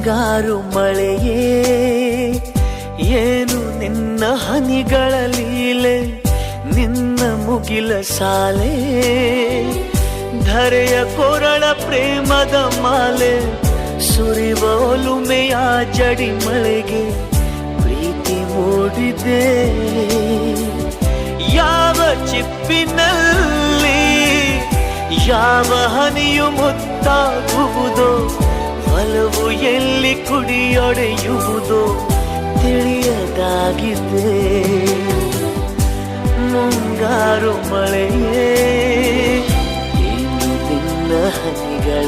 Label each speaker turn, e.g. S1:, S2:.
S1: ಮುಂಗಾರು ಮಳೆಯೇ ಏನು ನಿನ್ನ ಹನಿಗಳ ಲೀಲೆ, ನಿನ್ನ ಮುಗಿಲ ಸಾಲೆ ಧರೆಯ ಕೊರಳ ಪ್ರೇಮದ ಮಾಲೆ, ಸುರಿವ ಒಲುಮೆಯ ಜಡಿ ಮಳೆಗೆ ಪ್ರೀತಿ ಮೂಡಿದೆ. ಯಾವ ಚಿಪ್ಪಿನಲ್ಲಿ ಯಾವ ಹನಿಯು ಮುತ್ತಾಗುವುದೋ, ಒಲವು ಎಲ್ಲಿ ಕುಡಿಯೊಡೆಯುವುದೋ ತಿಳಿಯದಾಗಿದೆ. ಮುಂಗಾರು ಮಳೆಯೇ ಏನು ನಿನ್ನ ಹನಿಗಳ